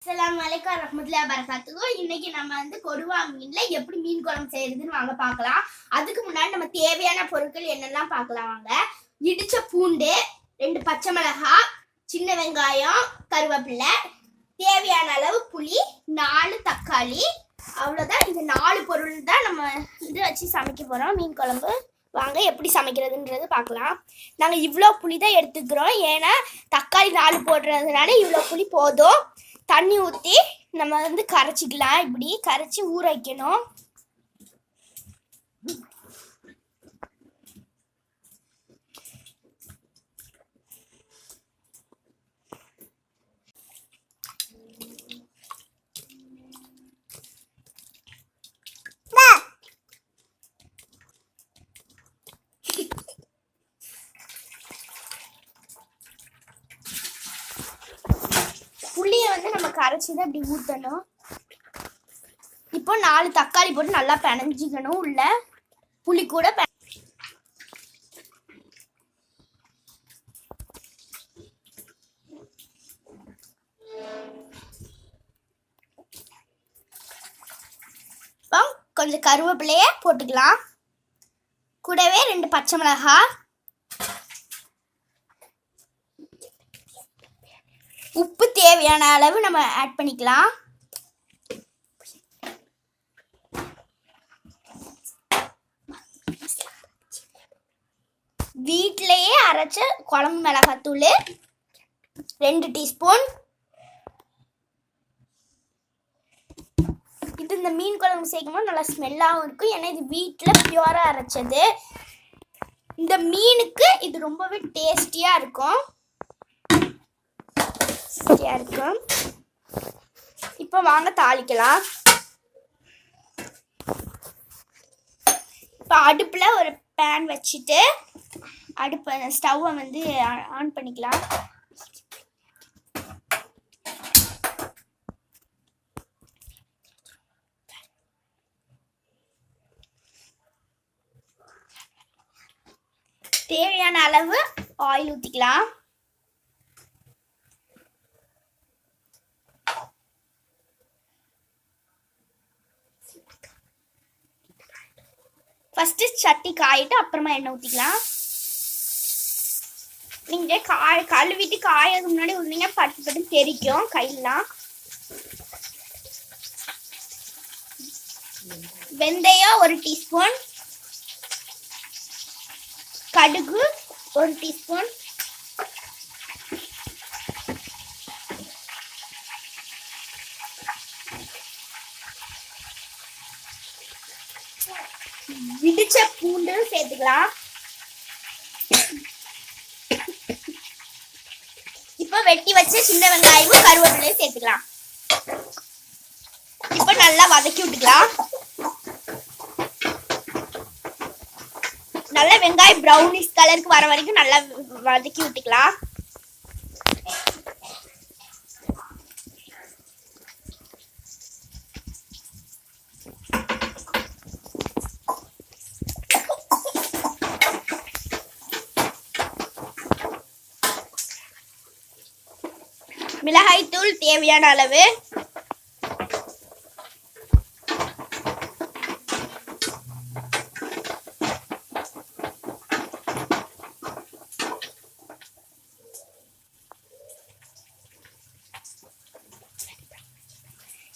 அஸ்ஸலாமு அலைக்கும் வரஹ்மத்துல்லாஹி வபரகாத்துஹு. இன்னைக்கு நம்ம வந்து கொடுவா மீன்ல எப்படி மீன் குழம்பு செய்யறதுன்னு வாங்க பார்க்கலாம். அதுக்கு முன்னாடி நம்ம தேவையான பொருட்கள் என்னெல்லாம் பார்க்கலாம் வாங்க. இடிச்ச பூண்டு, 2 பச்சை மிளகாய், சின்ன வெங்காயம், கருவேப்பிலை, தேவையான அளவு புளி, 4 தக்காளி. அவ்வளோதான். இந்த 4 பொருள் தான் நம்ம இது வச்சு சமைக்க போறோம் மீன் குழம்பு. வாங்க எப்படி சமைக்கிறதுன்றது பார்க்கலாம். நாங்கள் இவ்வளோ புளி தான் எடுத்துக்கிறோம். ஏன்னா தக்காளி 4 போடுறதுனால இவ்வளோ புளி போதும். தண்ணி ஊற்றி நம்ம வந்து கரைச்சிக்கலாம். இப்படி கரைச்சி ஊற வைக்கணும். புளியை வந்து நம்ம கரைச்சிதான் இப்படி ஊற்றணும். இப்போ 4 தக்காளி போட்டு நல்லா பிணைஞ்சிக்கணும். உள்ள புளி கூட கொஞ்சம் கருவேப்பிலையே போட்டுக்கலாம். கூடவே 2 பச்சை மிளகாய், உப்பு தேவையான அளவு நம்ம ஆட் பண்ணிக்கலாம். வீட்டிலேயே அரைச்ச குழம்பு மிளகாத்தூள் 2 டீஸ்பூன். இது இந்த மீன் குழம்பு சேர்க்கும்போது நல்லா ஸ்மெல்லாகவும் இருக்கும். ஏன்னா இது வீட்டில் பியூராக அரைச்சது. இந்த மீனுக்கு இது ரொம்பவே டேஸ்டியாக இருக்கும். இப்போ வாங்க தாளிக்கலாம். இப்போ அடுப்பில் ஒரு பேன் வச்சுட்டு ஸ்டவ்வை வந்து ஆன் பண்ணிக்கலாம். தேவையான அளவு ஆயில் ஊற்றிக்கலாம். ஃபர்ஸ்ட் சட்டி காயிட்டு அப்புறமா எண்ணெய் ஊற்றிக்கலாம். நீங்கள் கழுவிட்டு காயதுக்கு முன்னாடி ஊற்றிங்க பட்டு பட்டு தெரிக்கும் கையெல்லாம். வெந்தயம் 1 டீஸ்பூன், கடுகு 1 டீஸ்பூன், இடிச்ச பூண்டு சேர்த்துக்கலாம். இப்போ வெட்டி வச்ச சின்ன வெங்காயமும் கருவேப்பிலையும் சேர்த்துக்கலாம். இப்போ நல்லா வதக்கி விட்டுக்கலாம். நல்லா வெங்காயம் ப்ரௌனிஷ் கலருக்கு வர வரைக்கும் நல்லா வதக்கி விட்டுக்கலாம். மிளகாய் தூள் தேவையான அளவு,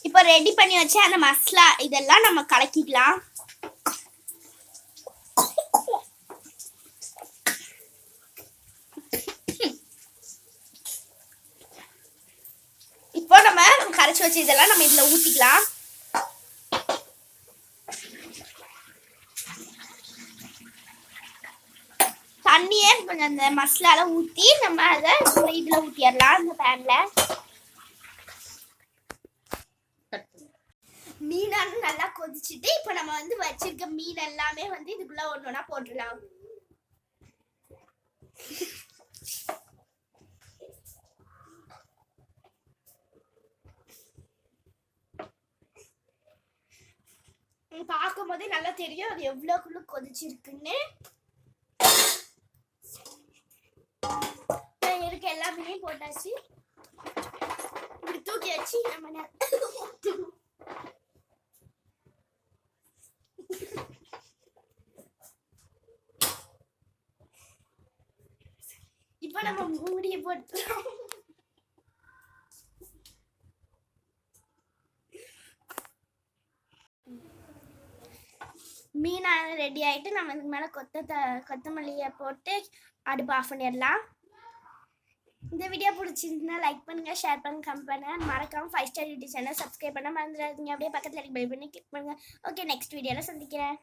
இப்போ ரெடி பண்ணி வச்ச அந்த மசாலா இதெல்லாம் நம்ம கலக்கிக்கலாம். இப்போ நம்ம கரைச்சி வச்சு இதெல்லாம் நம்ம இதுல ஊத்திக்கலாம். தண்ணியே கொஞ்சம் அந்த மசாலால ஊத்தி நம்ம அதை இதுல ஊத்திடலாம். இந்த பேன்ல மீனானு நல்லா கொதிச்சுட்டு இப்போ நம்ம வந்து வச்சிருக்க மீன் எல்லாமே வந்து இதுக்குள்ள ஒண்ணா போட்டுடலாம். பார்க்கும் போதே நல்லா தெரியும் அது எவ்வளவுக்குள்ள கொதிச்சிருக்குன்னு. இருக்க எல்லா மீனையும் போட்டாச்சு. இப்படி தூக்கி வச்சு நம்ம இப்ப நம்ம மூடிய போட்டுறோம். மீனான ரெடி ஆயிட்டு நம்ம இதுக்கு மேல கொத்தமல்லியை போட்டு அடுப்பு ஆஃப் பண்ணிடலாம். இந்த வீடியோ பிடிச்சிருந்தா லைக் பண்ணுங்க, ஷேர் பண்ணுங்க, கமெண்ட் பண்ணுங்க. மறக்காம 5 ஸ்டார் யூடியூப் சேனல் சப்ஸ்கிரைப் பண்ண மறந்துடாதீங்க. அப்படியே பக்கத்துல பெல் பண்ணி கிளிக் பண்ணுங்க. ஓகே, நெக்ஸ்ட் வீடியோல சந்திக்கிறேன்.